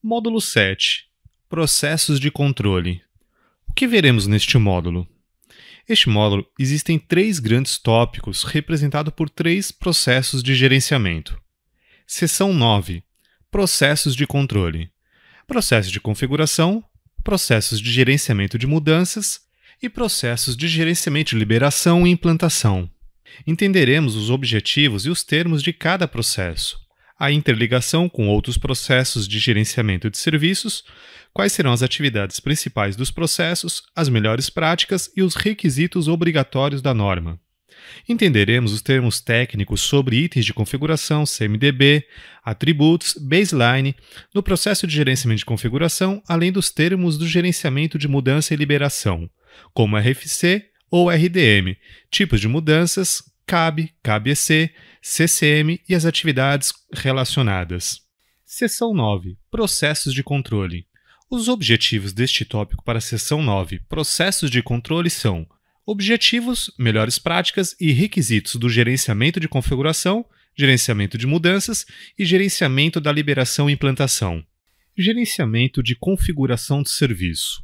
Módulo 7. Processos de controle. O que veremos neste módulo? Este módulo existem 3 grandes tópicos representados por 3 processos de gerenciamento. Seção 9. Processos de controle. Processos de configuração, processos de gerenciamento de mudanças e processos de gerenciamento de liberação e implantação. Entenderemos os objetivos e os termos de cada processo, a interligação com outros processos de gerenciamento de serviços, quais serão as atividades principais dos processos, as melhores práticas e os requisitos obrigatórios da norma. Entenderemos os termos técnicos sobre itens de configuração, CMDB, atributos, baseline, no processo de gerenciamento de configuração, além dos termos do gerenciamento de mudança e liberação, como RFC ou RDM, tipos de mudanças, CAB, CAB-EC, CCM e as atividades relacionadas. Seção 9. Processos de controle. Os objetivos deste tópico para a seção 9, processos de controle, são objetivos, melhores práticas e requisitos do gerenciamento de configuração, gerenciamento de mudanças e gerenciamento da liberação e implantação. Gerenciamento de configuração de serviço.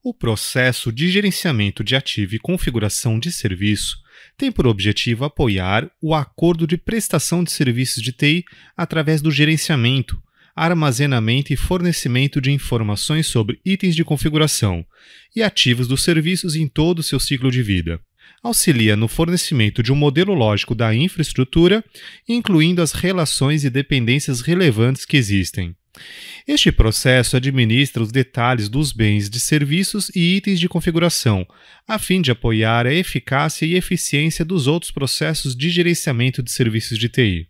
O processo de gerenciamento de ativo e configuração de serviço tem por objetivo apoiar o acordo de prestação de serviços de TI através do gerenciamento, armazenamento e fornecimento de informações sobre itens de configuração e ativos dos serviços em todo o seu ciclo de vida. Auxilia no fornecimento de um modelo lógico da infraestrutura, incluindo as relações e dependências relevantes que existem. Este processo administra os detalhes dos bens de serviços e itens de configuração, a fim de apoiar a eficácia e eficiência dos outros processos de gerenciamento de serviços de TI.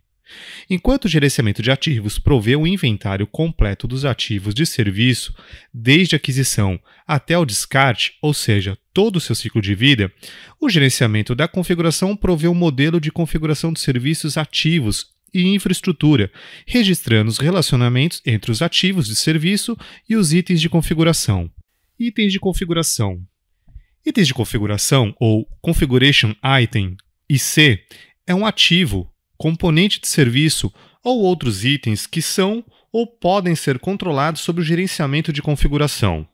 Enquanto o gerenciamento de ativos provê um inventário completo dos ativos de serviço, desde a aquisição até o descarte, ou seja, todo o seu ciclo de vida, o gerenciamento da configuração provê um modelo de configuração de serviços ativos e infraestrutura, registrando os relacionamentos entre os ativos de serviço e os itens de configuração. Itens de configuração. Itens de configuração, ou Configuration Item, IC, é um ativo, componente de serviço ou outros itens que são ou podem ser controlados sob o gerenciamento de configuração.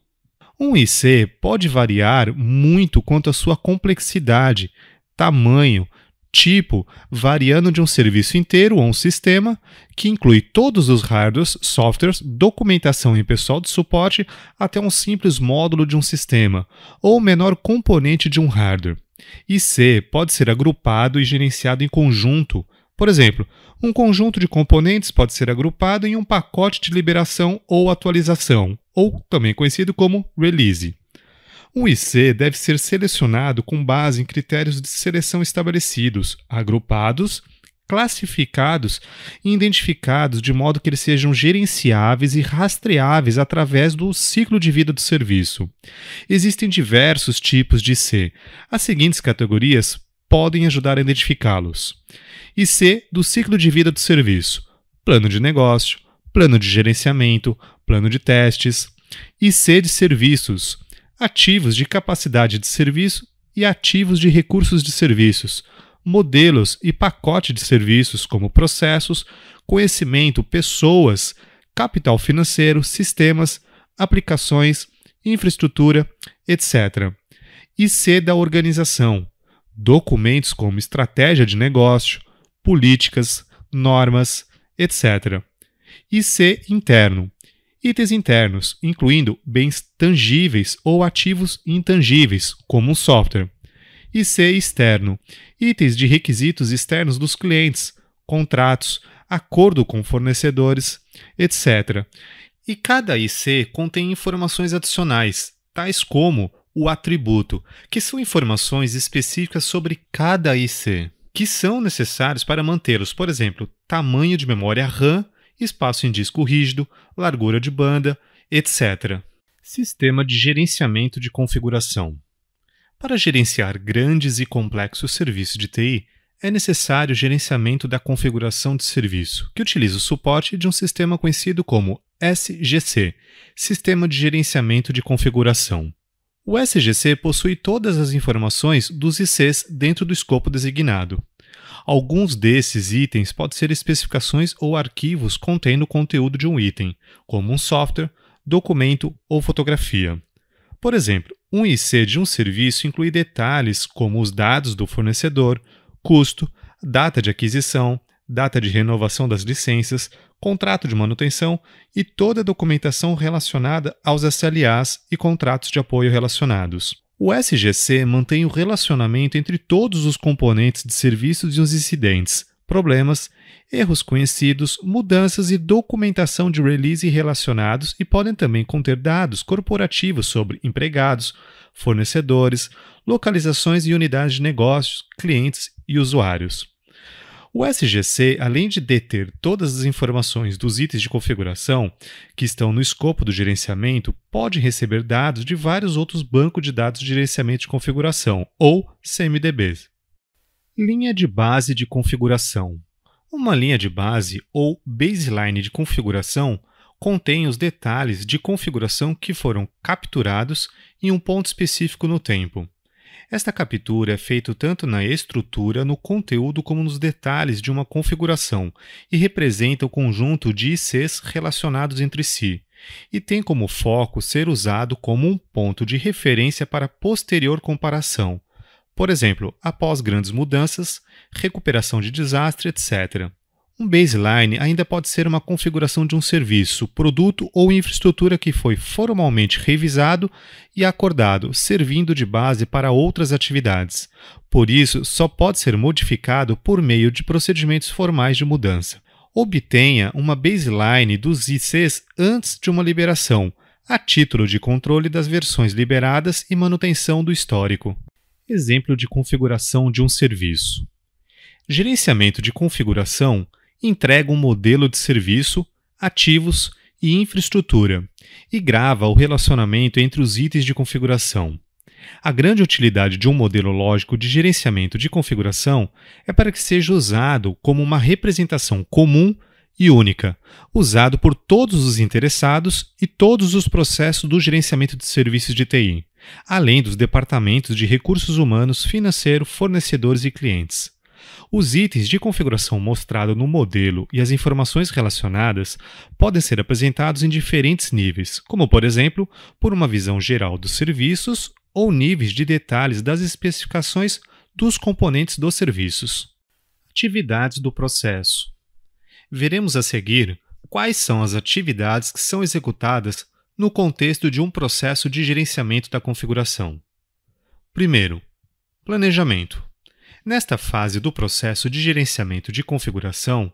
Um IC pode variar muito quanto à sua complexidade, tamanho, tipo, variando de um serviço inteiro ou um sistema, que inclui todos os hardwares, softwares, documentação e pessoal de suporte, até um simples módulo de um sistema, ou o menor componente de um hardware. IC pode ser agrupado e gerenciado em conjunto. Por exemplo, um conjunto de componentes pode ser agrupado em um pacote de liberação ou atualização, ou também conhecido como release. Um IC deve ser selecionado com base em critérios de seleção estabelecidos, agrupados, classificados e identificados de modo que eles sejam gerenciáveis e rastreáveis através do ciclo de vida do serviço. Existem diversos tipos de IC. As seguintes categorias podem ajudar a identificá-los. IC do ciclo de vida do serviço: plano de negócio, plano de gerenciamento, plano de testes. IC de serviços: ativos de capacidade de serviço e ativos de recursos de serviços, modelos e pacote de serviços como processos, conhecimento, pessoas, capital financeiro, sistemas, aplicações, infraestrutura, etc. IC da organização: documentos como estratégia de negócio, políticas, normas, etc. IC interno: itens internos, incluindo bens tangíveis ou ativos intangíveis, como um software. IC externo: itens de requisitos externos dos clientes, contratos, acordo com fornecedores, etc. E cada IC contém informações adicionais, tais como o atributo, que são informações específicas sobre cada IC, que são necessários para mantê-los, por exemplo, tamanho de memória RAM, espaço em disco rígido, largura de banda, etc. Sistema de gerenciamento de configuração. Para gerenciar grandes e complexos serviços de TI, é necessário o gerenciamento da configuração de serviço, que utiliza o suporte de um sistema conhecido como SGC, Sistema de Gerenciamento de Configuração. O SGC possui todas as informações dos ICs dentro do escopo designado. Alguns desses itens podem ser especificações ou arquivos contendo o conteúdo de um item, como um software, documento ou fotografia. Por exemplo, um IC de um serviço inclui detalhes como os dados do fornecedor, custo, data de aquisição, data de renovação das licenças, contrato de manutenção e toda a documentação relacionada aos SLAs e contratos de apoio relacionados. O SGC mantém o relacionamento entre todos os componentes de serviços e os incidentes, problemas, erros conhecidos, mudanças e documentação de release relacionados e podem também conter dados corporativos sobre empregados, fornecedores, localizações e unidades de negócios, clientes e usuários. O SGC, além de deter todas as informações dos itens de configuração que estão no escopo do gerenciamento, pode receber dados de vários outros bancos de dados de gerenciamento de configuração, ou CMDBs. Linha de base de configuração. Uma linha de base, ou baseline de configuração, contém os detalhes de configuração que foram capturados em um ponto específico no tempo. Esta captura é feita tanto na estrutura, no conteúdo, como nos detalhes de uma configuração e representa o conjunto de ICs relacionados entre si, e tem como foco ser usado como um ponto de referência para posterior comparação, por exemplo, após grandes mudanças, recuperação de desastre, etc. Um baseline ainda pode ser uma configuração de um serviço, produto ou infraestrutura que foi formalmente revisado e acordado, servindo de base para outras atividades. Por isso, só pode ser modificado por meio de procedimentos formais de mudança. Obtenha uma baseline dos ICs antes de uma liberação, a título de controle das versões liberadas e manutenção do histórico. Exemplo de configuração de um serviço. Gerenciamento de configuração entrega um modelo de serviço, ativos e infraestrutura e grava o relacionamento entre os itens de configuração. A grande utilidade de um modelo lógico de gerenciamento de configuração é para que seja usado como uma representação comum e única, usado por todos os interessados e todos os processos do gerenciamento de serviços de TI, além dos departamentos de recursos humanos, financeiro, fornecedores e clientes. Os itens de configuração mostrados no modelo e as informações relacionadas podem ser apresentados em diferentes níveis, como, por exemplo, por uma visão geral dos serviços ou níveis de detalhes das especificações dos componentes dos serviços. Atividades do processo. Veremos a seguir quais são as atividades que são executadas no contexto de um processo de gerenciamento da configuração. Primeiro, planejamento. Nesta fase do processo de gerenciamento de configuração,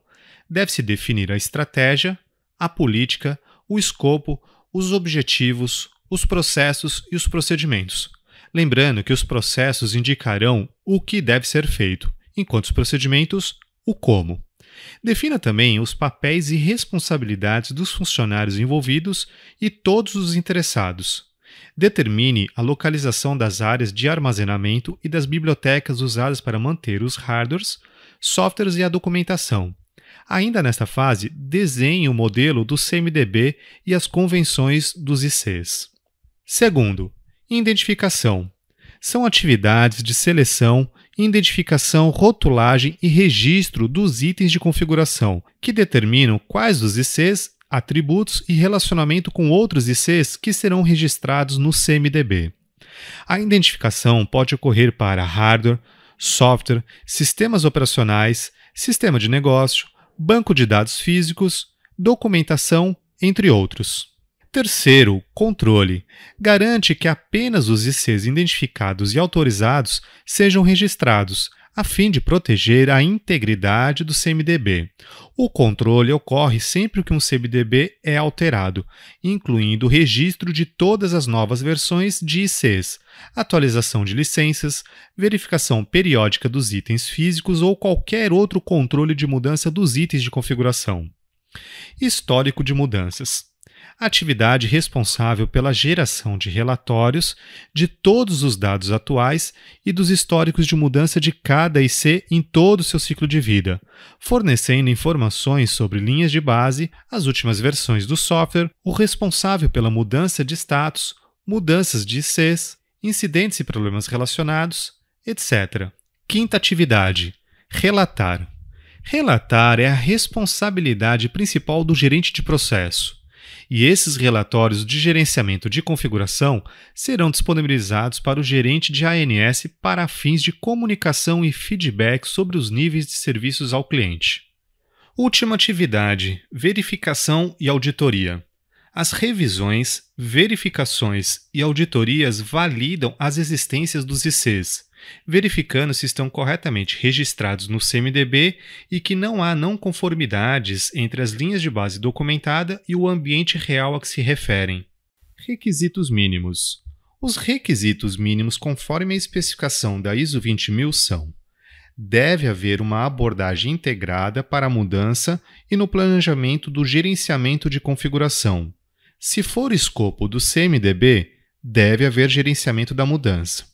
deve-se definir a estratégia, a política, o escopo, os objetivos, os processos e os procedimentos. Lembrando que os processos indicarão o que deve ser feito, enquanto os procedimentos, o como. Defina também os papéis e responsabilidades dos funcionários envolvidos e todos os interessados. Determine a localização das áreas de armazenamento e das bibliotecas usadas para manter os hardwares, softwares e a documentação. Ainda nesta fase, desenhe o modelo do CMDB e as convenções dos ICs. Segundo, identificação. São atividades de seleção, identificação, rotulagem e registro dos itens de configuração, que determinam quais dos ICs, atributos e relacionamento com outros ICs que serão registrados no CMDB. A identificação pode ocorrer para hardware, software, sistemas operacionais, sistema de negócio, banco de dados físicos, documentação, entre outros. Terceiro, controle. Garante que apenas os ICs identificados e autorizados sejam registrados, a fim de proteger a integridade do CMDB. O controle ocorre sempre que um CMDB é alterado, incluindo o registro de todas as novas versões de ICs, atualização de licenças, verificação periódica dos itens físicos ou qualquer outro controle de mudança dos itens de configuração. Histórico de mudanças. Atividade responsável pela geração de relatórios de todos os dados atuais e dos históricos de mudança de cada IC em todo o seu ciclo de vida, fornecendo informações sobre linhas de base, as últimas versões do software, o responsável pela mudança de status, mudanças de ICs, incidentes e problemas relacionados, etc. Quinta atividade: Relatar. Relatar é a responsabilidade principal do gerente de processo. E esses relatórios de gerenciamento de configuração serão disponibilizados para o gerente de ANS para fins de comunicação e feedback sobre os níveis de serviços ao cliente. Última atividade: verificação e auditoria. As revisões, verificações e auditorias validam as existências dos ICs, verificando se estão corretamente registrados no CMDB e que não há não conformidades entre as linhas de base documentada e o ambiente real a que se referem. Requisitos mínimos. Os requisitos mínimos conforme a especificação da ISO 20000 são: deve haver uma abordagem integrada para a mudança e no planejamento do gerenciamento de configuração. Se for escopo do CMDB, deve haver gerenciamento da mudança.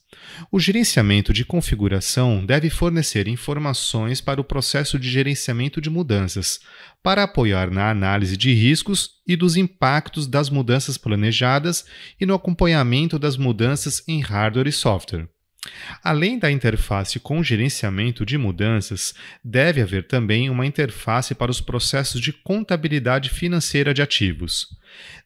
O gerenciamento de configuração deve fornecer informações para o processo de gerenciamento de mudanças, para apoiar na análise de riscos e dos impactos das mudanças planejadas e no acompanhamento das mudanças em hardware e software. Além da interface com gerenciamento de mudanças, deve haver também uma interface para os processos de contabilidade financeira de ativos.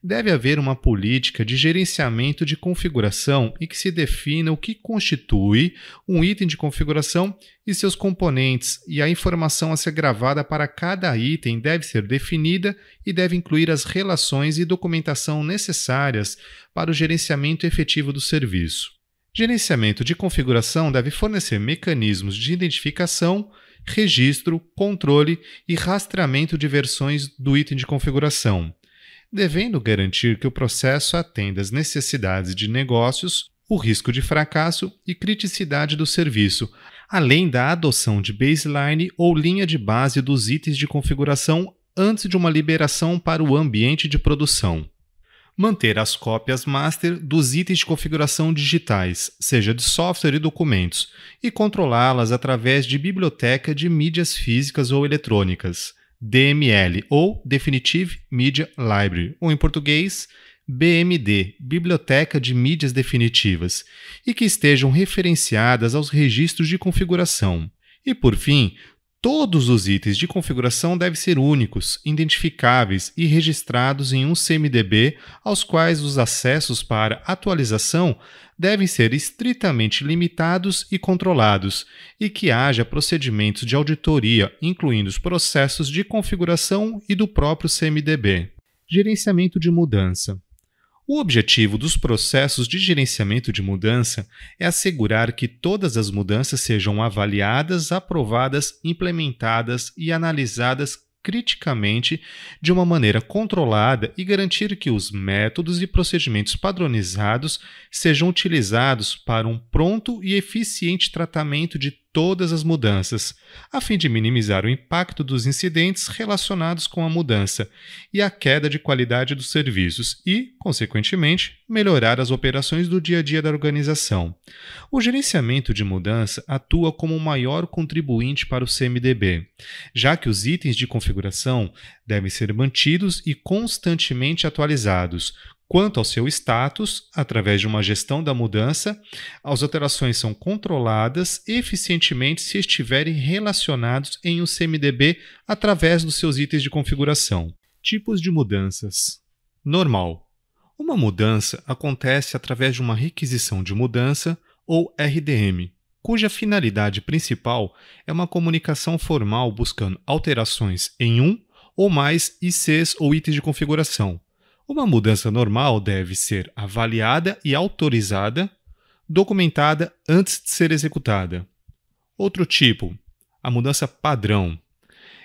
Deve haver uma política de gerenciamento de configuração em que se defina o que constitui um item de configuração e seus componentes, e a informação a ser gravada para cada item deve ser definida e deve incluir as relações e documentação necessárias para o gerenciamento efetivo do serviço. Gerenciamento de configuração deve fornecer mecanismos de identificação, registro, controle e rastreamento de versões do item de configuração, devendo garantir que o processo atenda às necessidades de negócios, o risco de fracasso e criticidade do serviço, além da adoção de baseline ou linha de base dos itens de configuração antes de uma liberação para o ambiente de produção. Manter as cópias master dos itens de configuração digitais, seja de software e documentos, e controlá-las através de biblioteca de mídias físicas ou eletrônicas, DML ou Definitive Media Library, ou em português, BMD, Biblioteca de Mídias Definitivas, e que estejam referenciadas aos registros de configuração. E, por fim, todos os itens de configuração devem ser únicos, identificáveis e registrados em um CMDB, aos quais os acessos para atualização devem ser estritamente limitados e controlados, e que haja procedimentos de auditoria, incluindo os processos de configuração e do próprio CMDB. Gerenciamento de mudança. O objetivo dos processos de gerenciamento de mudança é assegurar que todas as mudanças sejam avaliadas, aprovadas, implementadas e analisadas criticamente de uma maneira controlada e garantir que os métodos e procedimentos padronizados sejam utilizados para um pronto e eficiente tratamento de todas as mudanças, a fim de minimizar o impacto dos incidentes relacionados com a mudança e a queda de qualidade dos serviços e, consequentemente, melhorar as operações do dia a dia da organização. O gerenciamento de mudança atua como o maior contribuinte para o CMDB, já que os itens de configuração devem ser mantidos e constantemente atualizados. Quanto ao seu status, através de uma gestão da mudança, as alterações são controladas eficientemente se estiverem relacionados em um CMDB através dos seus itens de configuração. Tipos de mudanças. Normal. Uma mudança acontece através de uma requisição de mudança, ou RDM, cuja finalidade principal é uma comunicação formal buscando alterações em um ou mais ICs ou itens de configuração. Uma mudança normal deve ser avaliada e autorizada, documentada antes de ser executada. Outro tipo, a mudança padrão.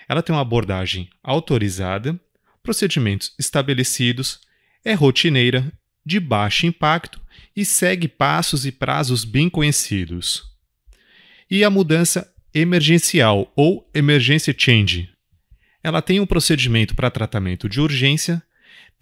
Ela tem uma abordagem autorizada, procedimentos estabelecidos, é rotineira, de baixo impacto e segue passos e prazos bem conhecidos. E a mudança emergencial ou emergency change. Ela tem um procedimento para tratamento de urgência,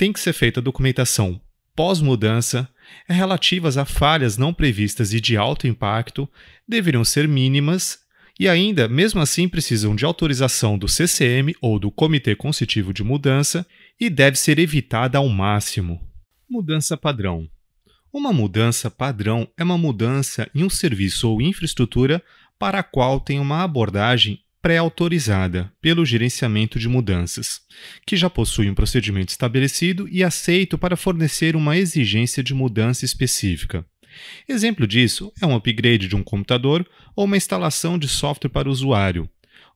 tem que ser feita a documentação pós-mudança, é relativas a falhas não previstas e de alto impacto, deveriam ser mínimas e ainda, mesmo assim, precisam de autorização do CCM ou do Comitê Consultivo de Mudança e deve ser evitada ao máximo. Mudança padrão. Uma mudança padrão é uma mudança em um serviço ou infraestrutura para a qual tem uma abordagem pré-autorizada pelo gerenciamento de mudanças, que já possui um procedimento estabelecido e aceito para fornecer uma exigência de mudança específica. Exemplo disso é um upgrade de um computador ou uma instalação de software para o usuário.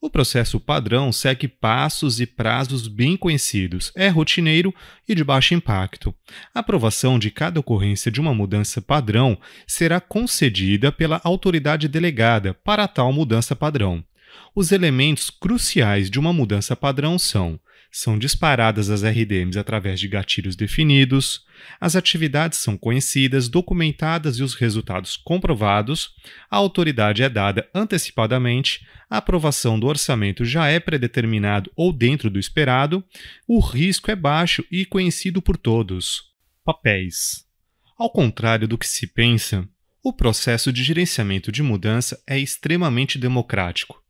O processo padrão segue passos e prazos bem conhecidos, é rotineiro e de baixo impacto. A aprovação de cada ocorrência de uma mudança padrão será concedida pela autoridade delegada para tal mudança padrão. Os elementos cruciais de uma mudança padrão são disparadas as RDMs através de gatilhos definidos, as atividades são conhecidas, documentadas e os resultados comprovados, a autoridade é dada antecipadamente, a aprovação do orçamento já é predeterminado ou dentro do esperado, o risco é baixo e conhecido por todos. Papéis. Ao contrário do que se pensa, o processo de gerenciamento de mudança é extremamente democrático.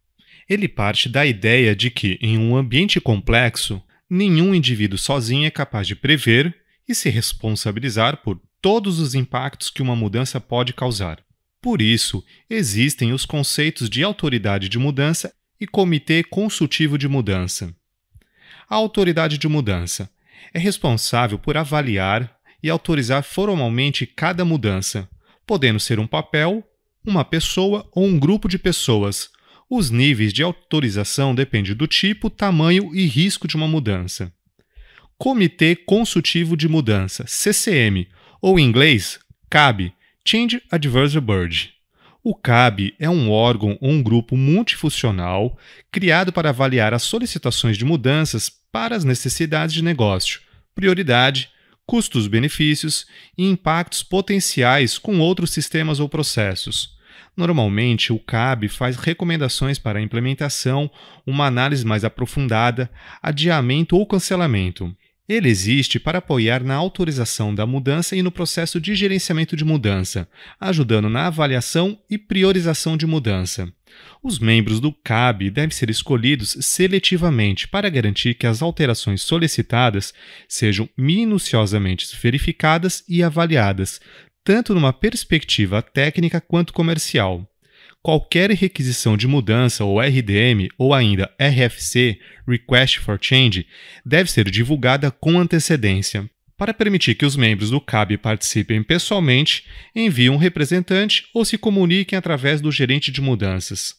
Ele parte da ideia de que, em um ambiente complexo, nenhum indivíduo sozinho é capaz de prever e se responsabilizar por todos os impactos que uma mudança pode causar. Por isso, existem os conceitos de autoridade de mudança e comitê consultivo de mudança. A autoridade de mudança é responsável por avaliar e autorizar formalmente cada mudança, podendo ser um papel, uma pessoa ou um grupo de pessoas. Os níveis de autorização dependem do tipo, tamanho e risco de uma mudança. Comitê Consultivo de Mudança, CCM, ou em inglês, CAB, Change Advisory Board. O CAB é um órgão ou um grupo multifuncional criado para avaliar as solicitações de mudanças para as necessidades de negócio, prioridade, custos-benefícios e impactos potenciais com outros sistemas ou processos. Normalmente, o CAB faz recomendações para a implementação, uma análise mais aprofundada, adiamento ou cancelamento. Ele existe para apoiar na autorização da mudança e no processo de gerenciamento de mudança, ajudando na avaliação e priorização de mudança. Os membros do CAB devem ser escolhidos seletivamente para garantir que as alterações solicitadas sejam minuciosamente verificadas e avaliadas, tanto numa perspectiva técnica quanto comercial. Qualquer requisição de mudança ou RDM ou ainda RFC, Request for Change, deve ser divulgada com antecedência. Para permitir que os membros do CAB participem pessoalmente, envie um representante ou se comuniquem através do gerente de mudanças.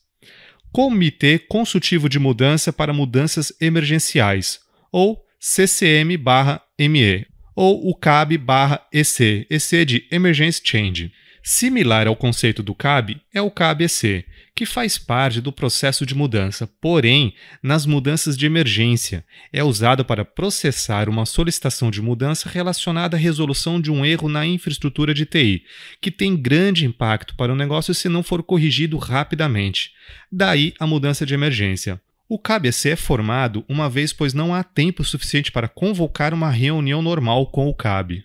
Comitê Consultivo de Mudança para Mudanças Emergenciais, ou CCM/ME. Ou o CAB/EC, EC de Emergency Change. Similar ao conceito do CAB é o CAB-EC, que faz parte do processo de mudança, porém, nas mudanças de emergência, é usado para processar uma solicitação de mudança relacionada à resolução de um erro na infraestrutura de TI, que tem grande impacto para o negócio se não for corrigido rapidamente. Daí a mudança de emergência. O CAB-EC é formado uma vez pois não há tempo suficiente para convocar uma reunião normal com o CAB.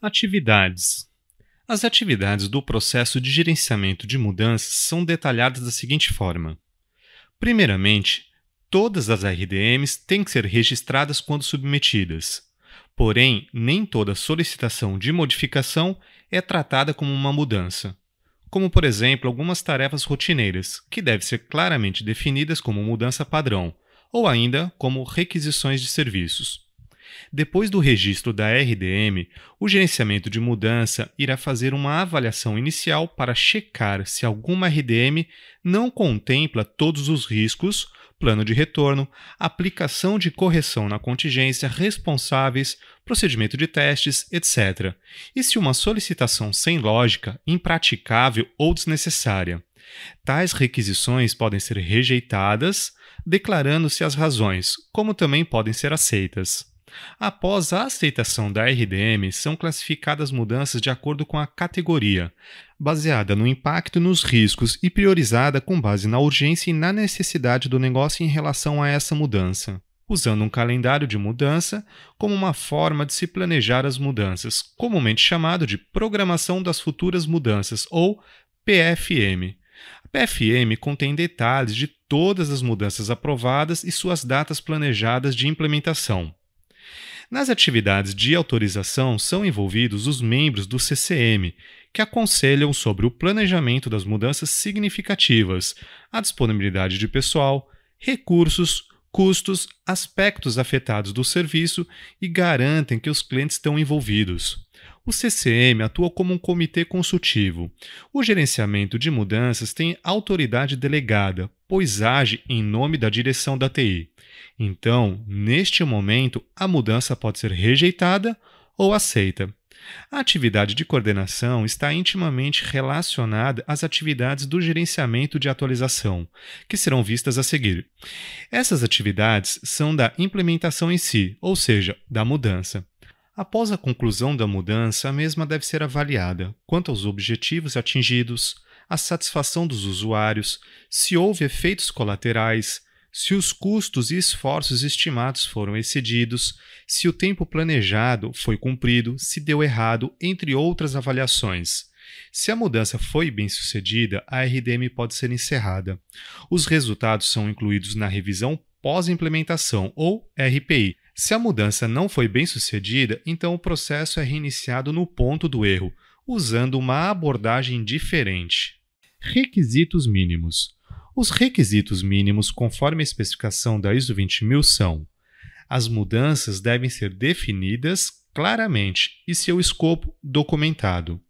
Atividades. As atividades do processo de gerenciamento de mudanças são detalhadas da seguinte forma. Primeiramente, todas as RDMs têm que ser registradas quando submetidas. Porém, nem toda solicitação de modificação é tratada como uma mudança, como, por exemplo, algumas tarefas rotineiras, que devem ser claramente definidas como mudança padrão, ou ainda como requisições de serviços. Depois do registro da RDM, o gerenciamento de mudança irá fazer uma avaliação inicial para checar se alguma RDM não contempla todos os riscos, plano de retorno, aplicação de correção na contingência, responsáveis, procedimento de testes, etc. E se uma solicitação sem lógica, impraticável ou desnecessária. Tais requisições podem ser rejeitadas, declarando-se as razões, como também podem ser aceitas. Após a aceitação da RDM, são classificadas mudanças de acordo com a categoria, baseada no impacto e nos riscos e priorizada com base na urgência e na necessidade do negócio em relação a essa mudança, usando um calendário de mudança como uma forma de se planejar as mudanças, comumente chamado de Programação das Futuras Mudanças, ou PFM. A PFM contém detalhes de todas as mudanças aprovadas e suas datas planejadas de implementação. Nas atividades de autorização são envolvidos os membros do CCM, que aconselham sobre o planejamento das mudanças significativas, a disponibilidade de pessoal, recursos, custos, aspectos afetados do serviço e garantem que os clientes estão envolvidos. O CCM atua como um comitê consultivo. O gerenciamento de mudanças tem autoridade delegada, pois age em nome da direção da TI. Então, neste momento, a mudança pode ser rejeitada ou aceita. A atividade de coordenação está intimamente relacionada às atividades do gerenciamento de atualização, que serão vistas a seguir. Essas atividades são da implementação em si, ou seja, da mudança. Após a conclusão da mudança, a mesma deve ser avaliada quanto aos objetivos atingidos, a satisfação dos usuários, se houve efeitos colaterais, se os custos e esforços estimados foram excedidos, se o tempo planejado foi cumprido, se deu errado, entre outras avaliações. Se a mudança foi bem-sucedida, a RDM pode ser encerrada. Os resultados são incluídos na revisão pós-implementação, ou RPI. Se a mudança não foi bem-sucedida, então o processo é reiniciado no ponto do erro, usando uma abordagem diferente. Requisitos mínimos. Os requisitos mínimos, conforme a especificação da ISO 20000, são: as mudanças devem ser definidas claramente e seu escopo documentado.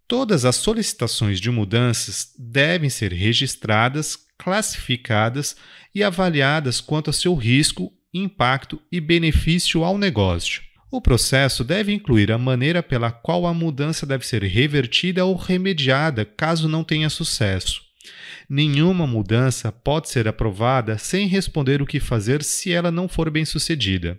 Todas as solicitações de mudanças devem ser registradas, classificadas e avaliadas quanto a seu risco, impacto e benefício ao negócio. O processo deve incluir a maneira pela qual a mudança deve ser revertida ou remediada caso não tenha sucesso. Nenhuma mudança pode ser aprovada sem responder o que fazer se ela não for bem-sucedida.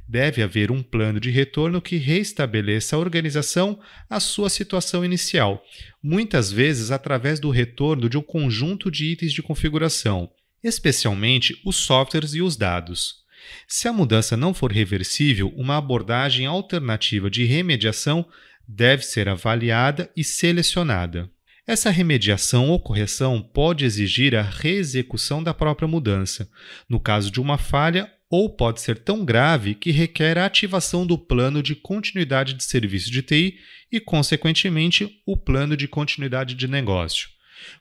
Deve haver um plano de retorno que reestabeleça a organização à sua situação inicial, muitas vezes através do retorno de um conjunto de itens de configuração, especialmente os softwares e os dados. Se a mudança não for reversível, uma abordagem alternativa de remediação deve ser avaliada e selecionada. Essa remediação ou correção pode exigir a reexecução da própria mudança, no caso de uma falha, ou pode ser tão grave que requer a ativação do plano de continuidade de serviço de TI e, consequentemente, o plano de continuidade de negócio.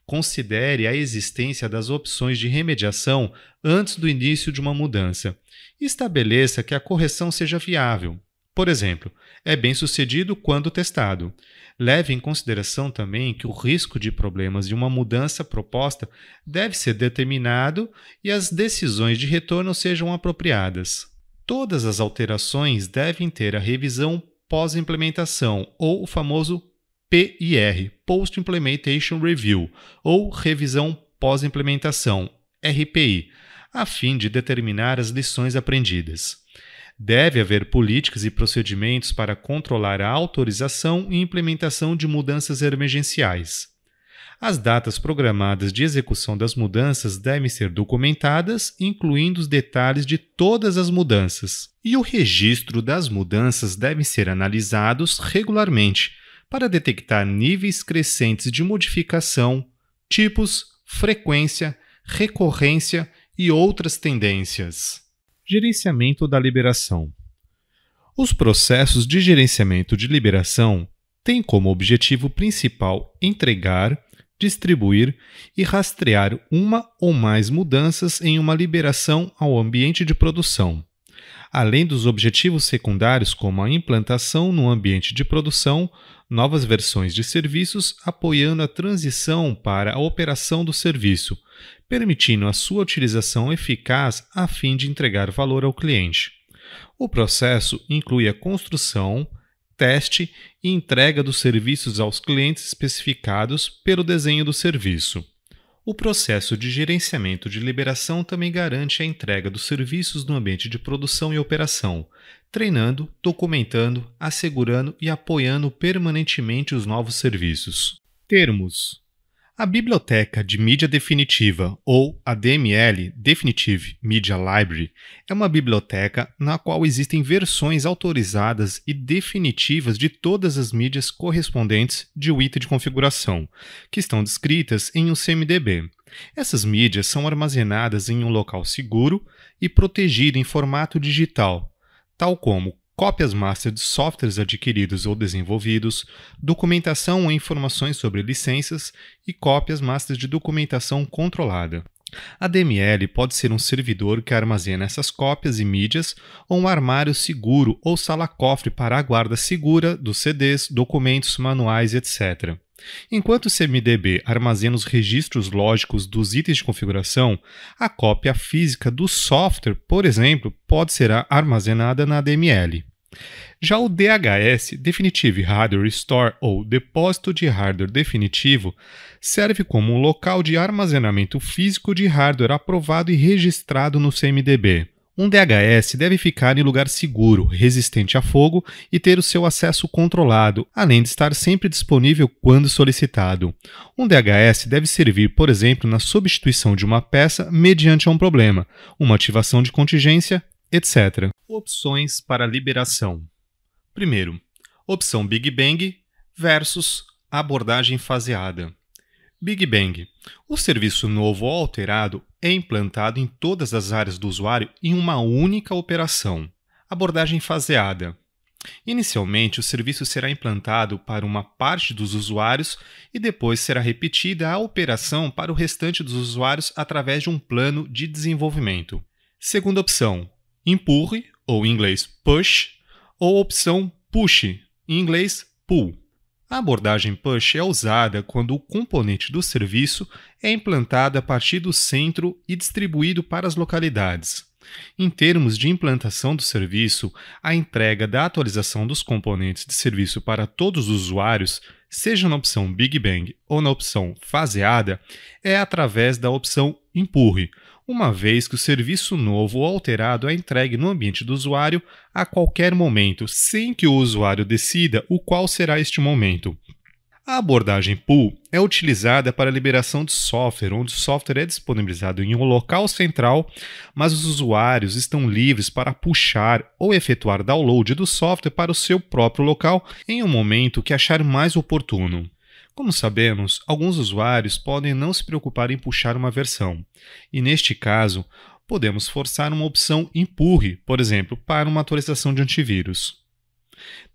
Considere a existência das opções de remediação antes do início de uma mudança. Estabeleça que a correção seja viável. Por exemplo, é bem-sucedido quando testado. Leve em consideração também que o risco de problemas de uma mudança proposta deve ser determinado e as decisões de retorno sejam apropriadas. Todas as alterações devem ter a revisão pós-implementação, ou o famoso PIR, Post Implementation Review, ou revisão pós-implementação, RPI, a fim de determinar as lições aprendidas. Deve haver políticas e procedimentos para controlar a autorização e implementação de mudanças emergenciais. As datas programadas de execução das mudanças devem ser documentadas, incluindo os detalhes de todas as mudanças. E o registro das mudanças deve ser analisados regularmente para detectar níveis crescentes de modificação, tipos, frequência, recorrência e outras tendências. Gerenciamento da liberação. Os processos de gerenciamento de liberação têm como objetivo principal entregar, distribuir e rastrear uma ou mais mudanças em uma liberação ao ambiente de produção, além dos objetivos secundários como a implantação no ambiente de produção, novas versões de serviços apoiando a transição para a operação do serviço, permitindo a sua utilização eficaz a fim de entregar valor ao cliente. O processo inclui a construção, teste e entrega dos serviços aos clientes especificados pelo desenho do serviço. O processo de gerenciamento de liberação também garante a entrega dos serviços no ambiente de produção e operação, treinando, documentando, assegurando e apoiando permanentemente os novos serviços. Termos. A Biblioteca de Mídia Definitiva, ou a DML, Definitive Media Library, é uma biblioteca na qual existem versões autorizadas e definitivas de todas as mídias correspondentes de item de configuração, que estão descritas em um CMDB. Essas mídias são armazenadas em um local seguro e protegido em formato digital, tal como cópias master de softwares adquiridos ou desenvolvidos, documentação ou informações sobre licenças e cópias master de documentação controlada. A DML pode ser um servidor que armazena essas cópias e mídias, ou um armário seguro ou sala-cofre para a guarda segura dos CDs, documentos, manuais, etc. Enquanto o CMDB armazena os registros lógicos dos itens de configuração, a cópia física do software, por exemplo, pode ser armazenada na DML. Já o DHS, Definitive Hardware Store, ou Depósito de Hardware Definitivo, serve como um local de armazenamento físico de hardware aprovado e registrado no CMDB. Um DHS deve ficar em lugar seguro, resistente a fogo e ter o seu acesso controlado, além de estar sempre disponível quando solicitado. Um DHS deve servir, por exemplo, na substituição de uma peça mediante um problema, uma ativação de contingência, etc. Opções para liberação. Primeiro, opção Big Bang versus abordagem faseada. Big Bang. O serviço novo ou alterado é implantado em todas as áreas do usuário em uma única operação. Abordagem faseada. Inicialmente, o serviço será implantado para uma parte dos usuários e depois será repetida a operação para o restante dos usuários através de um plano de desenvolvimento. Segunda opção, empurre, ou em inglês push, ou opção push, em inglês pull. A abordagem push é usada quando o componente do serviço é implantado a partir do centro e distribuído para as localidades. Em termos de implantação do serviço, a entrega da atualização dos componentes de serviço para todos os usuários, seja na opção Big Bang ou na opção faseada, é através da opção empurre, uma vez que o serviço novo ou alterado é entregue no ambiente do usuário a qualquer momento, sem que o usuário decida o qual será este momento. A abordagem pull é utilizada para a liberação de software, onde o software é disponibilizado em um local central, mas os usuários estão livres para puxar ou efetuar download do software para o seu próprio local em um momento que achar mais oportuno. Como sabemos, alguns usuários podem não se preocupar em puxar uma versão, e neste caso, podemos forçar uma opção empurre, por exemplo, para uma atualização de antivírus.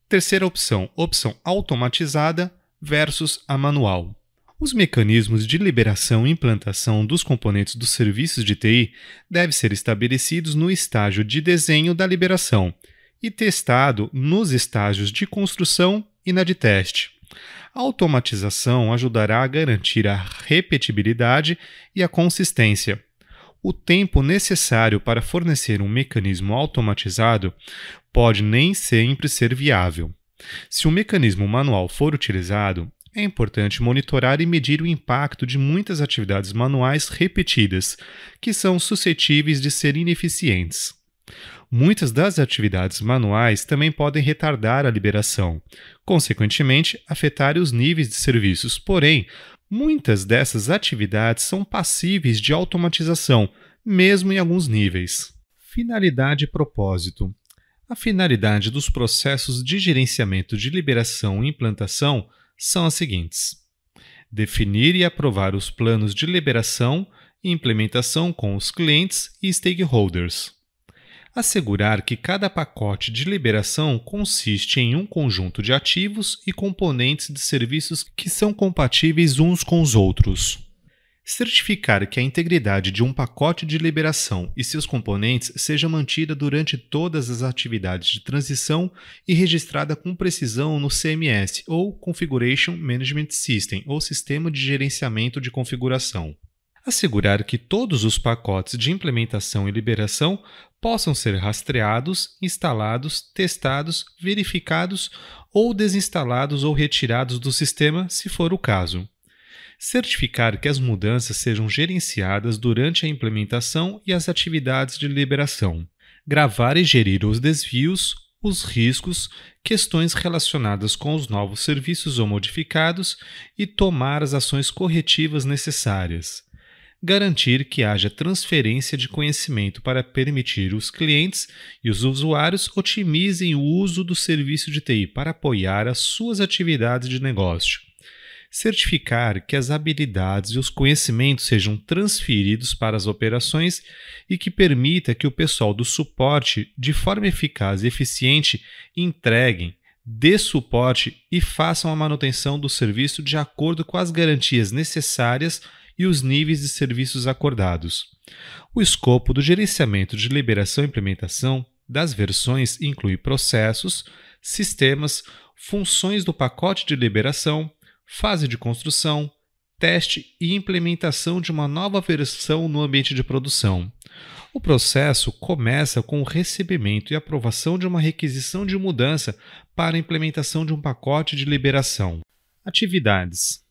Terceira opção, opção automatizada versus a manual. Os mecanismos de liberação e implantação dos componentes dos serviços de TI devem ser estabelecidos no estágio de desenho da liberação e testado nos estágios de construção e na de teste. A automatização ajudará a garantir a repetibilidade e a consistência. O tempo necessário para fornecer um mecanismo automatizado pode nem sempre ser viável. Se o mecanismo manual for utilizado, é importante monitorar e medir o impacto de muitas atividades manuais repetidas, que são suscetíveis de ser ineficientes. Muitas das atividades manuais também podem retardar a liberação, consequentemente, afetar os níveis de serviços. Porém, muitas dessas atividades são passíveis de automatização, mesmo em alguns níveis. Finalidade e propósito. A finalidade dos processos de gerenciamento de liberação e implantação são as seguintes: definir e aprovar os planos de liberação e implementação com os clientes e stakeholders. Assegurar que cada pacote de liberação consiste em um conjunto de ativos e componentes de serviços que são compatíveis uns com os outros. Certificar que a integridade de um pacote de liberação e seus componentes seja mantida durante todas as atividades de transição e registrada com precisão no CMS, ou Configuration Management System, ou Sistema de Gerenciamento de Configuração. Assegurar que todos os pacotes de implementação e liberação possam ser rastreados, instalados, testados, verificados ou desinstalados ou retirados do sistema, se for o caso. Certificar que as mudanças sejam gerenciadas durante a implementação e as atividades de liberação. Gravar e gerir os desvios, os riscos, questões relacionadas com os novos serviços ou modificados e tomar as ações corretivas necessárias. Garantir que haja transferência de conhecimento para permitir os clientes e os usuários otimizem o uso do serviço de TI para apoiar as suas atividades de negócio. certificar que as habilidades e os conhecimentos sejam transferidos para as operações e que permita que o pessoal do suporte, de forma eficaz e eficiente, entreguem, dê suporte e façam a manutenção do serviço de acordo com as garantias necessárias e os níveis de serviços acordados. O escopo do gerenciamento de liberação e implementação das versões inclui processos, sistemas, funções do pacote de liberação, fase de construção, teste e implementação de uma nova versão no ambiente de produção. O processo começa com o recebimento e aprovação de uma requisição de mudança para a implementação de um pacote de liberação. Atividades.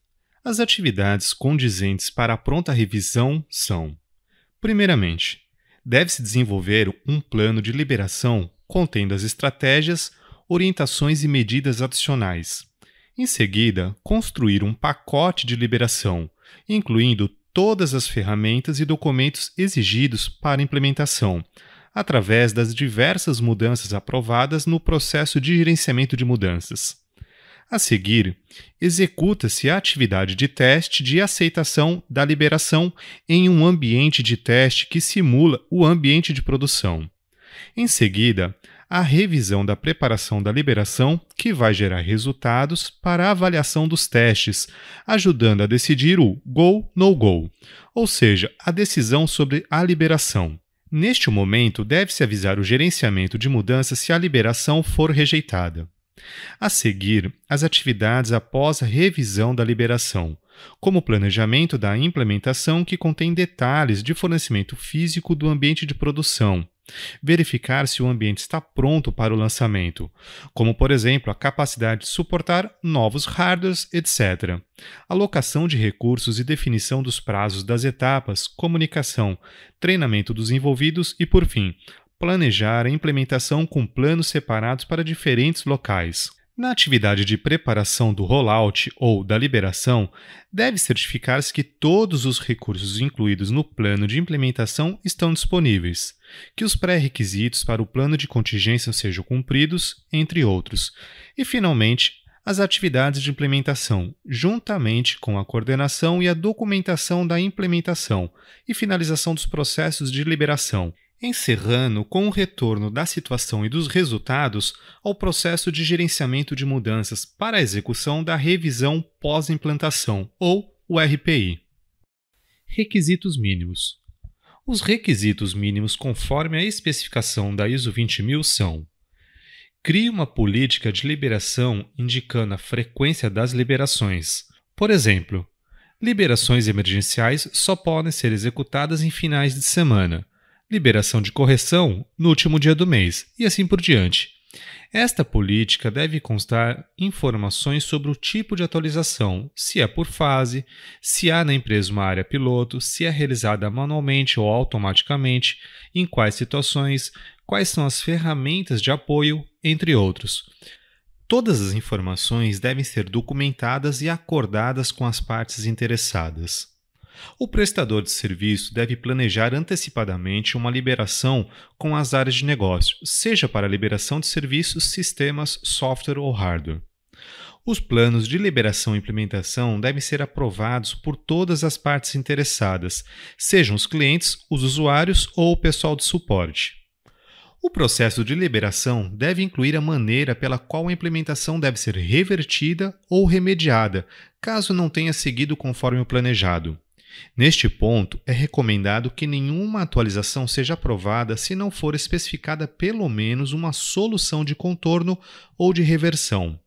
As atividades condizentes para a pronta revisão são: primeiramente, deve-se desenvolver um plano de liberação contendo as estratégias, orientações e medidas adicionais. Em seguida, construir um pacote de liberação, incluindo todas as ferramentas e documentos exigidos para a implementação, através das diversas mudanças aprovadas no processo de gerenciamento de mudanças. A seguir, executa-se a atividade de teste de aceitação da liberação em um ambiente de teste que simula o ambiente de produção. Em seguida, a revisão da preparação da liberação, que vai gerar resultados para a avaliação dos testes, ajudando a decidir o Go, No Go, ou seja, a decisão sobre a liberação. Neste momento, deve-se avisar o gerenciamento de mudanças se a liberação for rejeitada. A seguir, as atividades após a revisão da liberação, como o planejamento da implementação que contém detalhes de fornecimento físico do ambiente de produção, verificar se o ambiente está pronto para o lançamento, como, por exemplo, a capacidade de suportar novos hardwares, etc. Alocação de recursos e definição dos prazos das etapas, comunicação, treinamento dos envolvidos e, por fim, planejar a implementação com planos separados para diferentes locais. Na atividade de preparação do rollout ou da liberação, deve certificar-se que todos os recursos incluídos no plano de implementação estão disponíveis, que os pré-requisitos para o plano de contingência sejam cumpridos, entre outros, e, finalmente, as atividades de implementação, juntamente com a coordenação e a documentação da implementação e finalização dos processos de liberação, encerrando com o retorno da situação e dos resultados ao processo de gerenciamento de mudanças para a execução da revisão pós-implantação, ou o RPI. Requisitos mínimos. Os requisitos mínimos conforme a especificação da ISO 20000 são: crie uma política de liberação indicando a frequência das liberações. Por exemplo, liberações emergenciais só podem ser executadas em finais de semana, liberação de correção no último dia do mês, e assim por diante. Esta política deve constar informações sobre o tipo de atualização, se é por fase, se há na empresa uma área piloto, se é realizada manualmente ou automaticamente, em quais situações, quais são as ferramentas de apoio, entre outros. Todas as informações devem ser documentadas e acordadas com as partes interessadas. O prestador de serviço deve planejar antecipadamente uma liberação com as áreas de negócio, seja para liberação de serviços, sistemas, software ou hardware. Os planos de liberação e implementação devem ser aprovados por todas as partes interessadas, sejam os clientes, os usuários ou o pessoal de suporte. O processo de liberação deve incluir a maneira pela qual a implementação deve ser revertida ou remediada, caso não tenha seguido conforme o planejado. Neste ponto, é recomendado que nenhuma atualização seja aprovada se não for especificada pelo menos uma solução de contorno ou de reversão.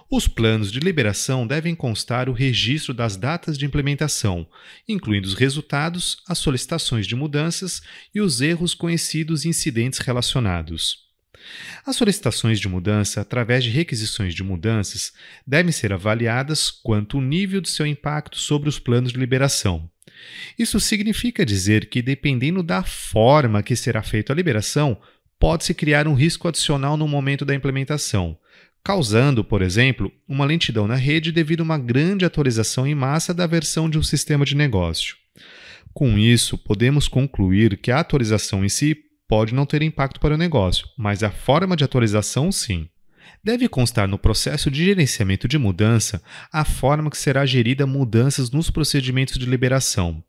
Os planos de liberação devem constar o registro das datas de implementação, incluindo os resultados, as solicitações de mudanças e os erros conhecidos e incidentes relacionados. As solicitações de mudança através de requisições de mudanças devem ser avaliadas quanto ao nível de seu impacto sobre os planos de liberação. Isso significa dizer que, dependendo da forma que será feita a liberação, pode-se criar um risco adicional no momento da implementação, causando, por exemplo, uma lentidão na rede devido a uma grande atualização em massa da versão de um sistema de negócio. Com isso, podemos concluir que a atualização em si pode não ter impacto para o negócio, mas a forma de atualização sim. Deve constar no processo de gerenciamento de mudança a forma que será gerida mudanças nos procedimentos de liberação.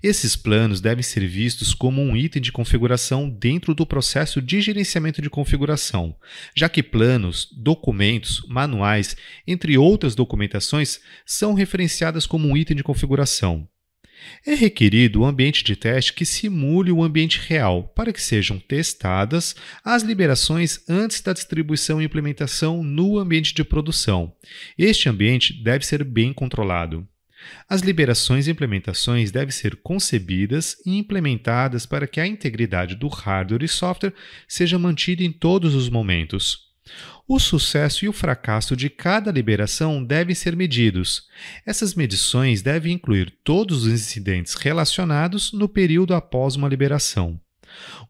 Esses planos devem ser vistos como um item de configuração dentro do processo de gerenciamento de configuração, já que planos, documentos, manuais, entre outras documentações, são referenciadas como um item de configuração. É requerido um ambiente de teste que simule o ambiente real, para que sejam testadas as liberações antes da distribuição e implementação no ambiente de produção. Este ambiente deve ser bem controlado. As liberações e implementações devem ser concebidas e implementadas para que a integridade do hardware e software seja mantida em todos os momentos. O sucesso e o fracasso de cada liberação devem ser medidos. Essas medições devem incluir todos os incidentes relacionados no período após uma liberação.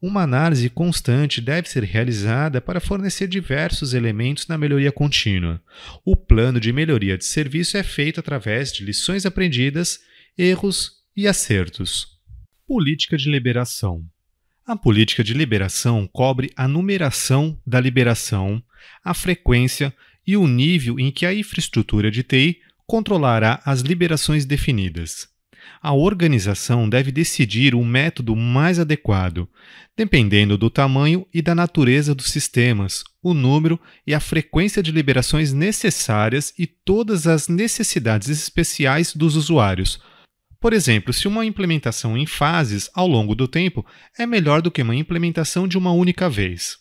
Uma análise constante deve ser realizada para fornecer diversos elementos na melhoria contínua. O plano de melhoria de serviço é feito através de lições aprendidas, erros e acertos. Política de liberação. A política de liberação cobre a numeração da liberação, a frequência e o nível em que a infraestrutura de TI controlará as liberações definidas. A organização deve decidir o método mais adequado, dependendo do tamanho e da natureza dos sistemas, o número e a frequência de liberações necessárias e todas as necessidades especiais dos usuários. Por exemplo, se uma implementação em fases ao longo do tempo é melhor do que uma implementação de uma única vez.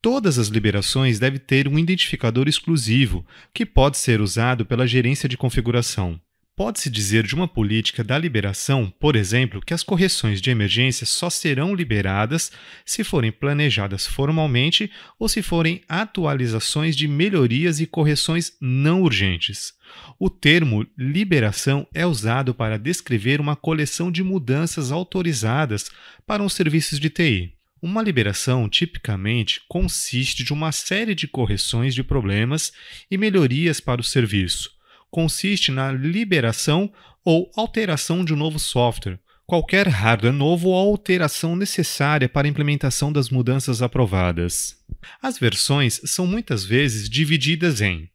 Todas as liberações devem ter um identificador exclusivo, que pode ser usado pela gerência de configuração. Pode-se dizer de uma política da liberação, por exemplo, que as correções de emergência só serão liberadas se forem planejadas formalmente ou se forem atualizações de melhorias e correções não urgentes. O termo liberação é usado para descrever uma coleção de mudanças autorizadas para os serviços de TI. Uma liberação tipicamente consiste de uma série de correções de problemas e melhorias para o serviço. Consiste na liberação ou alteração de um novo software, qualquer hardware novo ou alteração necessária para a implementação das mudanças aprovadas. As versões são muitas vezes divididas em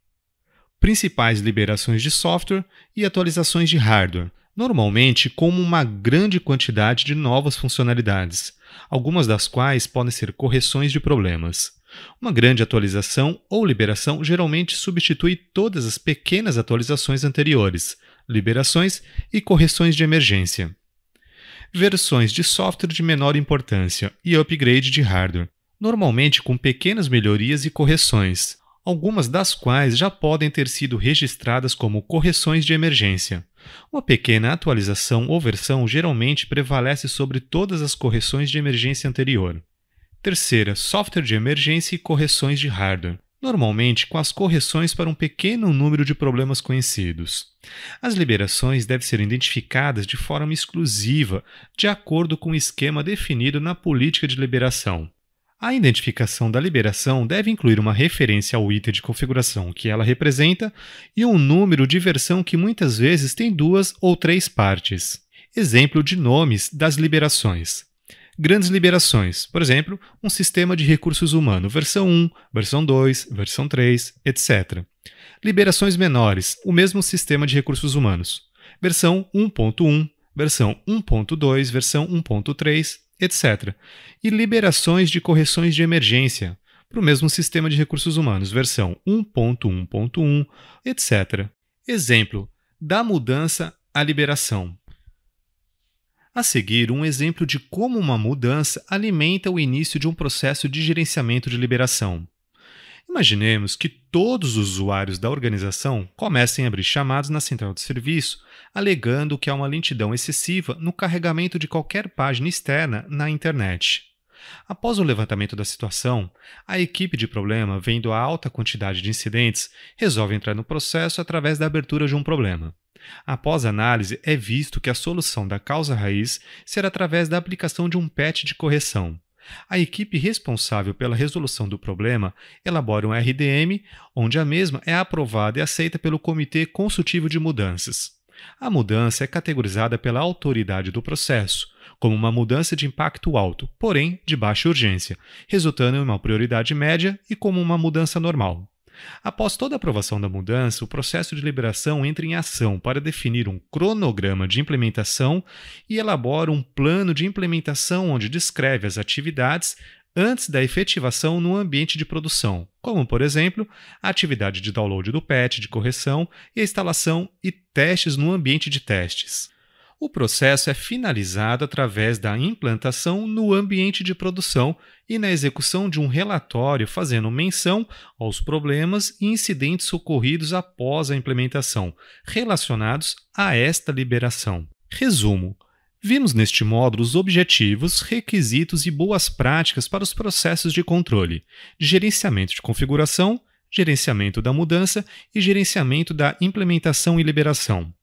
principais liberações de software e atualizações de hardware, normalmente como uma grande quantidade de novas funcionalidades, algumas das quais podem ser correções de problemas. Uma grande atualização ou liberação geralmente substitui todas as pequenas atualizações anteriores, liberações e correções de emergência. Versões de software de menor importância e upgrade de hardware, normalmente com pequenas melhorias e correções, algumas das quais já podem ter sido registradas como correções de emergência. Uma pequena atualização ou versão geralmente prevalece sobre todas as correções de emergência anterior. Terceira, software de emergência e correções de hardware, normalmente com as correções para um pequeno número de problemas conhecidos. As liberações devem ser identificadas de forma exclusiva, de acordo com o esquema definido na política de liberação. A identificação da liberação deve incluir uma referência ao item de configuração que ela representa e um número de versão que muitas vezes tem 2 ou 3 partes. Exemplo de nomes das liberações. Grandes liberações, por exemplo, um sistema de recursos humanos, versão 1, versão 2, versão 3, etc. Liberações menores, o mesmo sistema de recursos humanos, versão 1.1, versão 1.2, versão 1.3, etc. E liberações de correções de emergência, para o mesmo sistema de recursos humanos, versão 1.1.1, etc. Exemplo da mudança à liberação. A seguir, um exemplo de como uma mudança alimenta o início de um processo de gerenciamento de liberação. Imaginemos que todos os usuários da organização comecem a abrir chamados na central de serviço, alegando que há uma lentidão excessiva no carregamento de qualquer página externa na internet. Após o levantamento da situação, a equipe de problema, vendo a alta quantidade de incidentes, resolve entrar no processo através da abertura de um problema. Após a análise, é visto que a solução da causa raiz será através da aplicação de um patch de correção. A equipe responsável pela resolução do problema elabora um RDM, onde a mesma é aprovada e aceita pelo Comitê Consultivo de Mudanças. A mudança é categorizada pela autoridade do processo, como uma mudança de impacto alto, porém de baixa urgência, resultando em uma prioridade média e como uma mudança normal. Após toda a aprovação da mudança, o processo de liberação entra em ação para definir um cronograma de implementação e elabora um plano de implementação onde descreve as atividades antes da efetivação no ambiente de produção, como, por exemplo, a atividade de download do patch de correção e a instalação e testes no ambiente de testes. O processo é finalizado através da implantação no ambiente de produção e na execução de um relatório fazendo menção aos problemas e incidentes ocorridos após a implementação, relacionados a esta liberação. Resumo: vimos neste módulo os objetivos, requisitos e boas práticas para os processos de controle, de gerenciamento de configuração, gerenciamento da mudança e gerenciamento da implementação e liberação.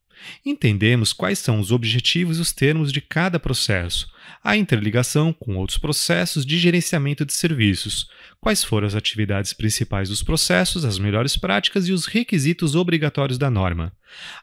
Entendemos quais são os objetivos e os termos de cada processo, a interligação com outros processos de gerenciamento de serviços, quais foram as atividades principais dos processos, as melhores práticas e os requisitos obrigatórios da norma.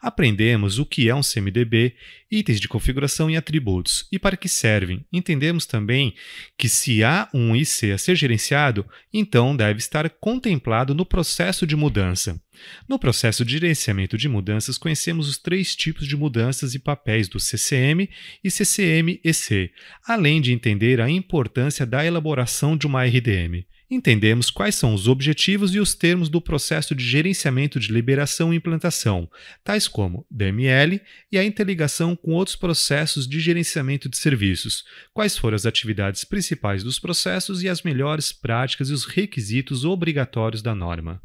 Aprendemos o que é um CMDB, itens de configuração e atributos, e para que servem. Entendemos também que se há um IC a ser gerenciado, então deve estar contemplado no processo de mudança. No processo de gerenciamento de mudanças, conhecemos os 3 tipos de mudanças e papéis do CCM e CCM-EC, além de entender a importância da elaboração de uma RDM. Entendemos quais são os objetivos e os termos do processo de gerenciamento de liberação e implantação, tais como DML e a interligação com outros processos de gerenciamento de serviços, quais foram as atividades principais dos processos e as melhores práticas e os requisitos obrigatórios da norma.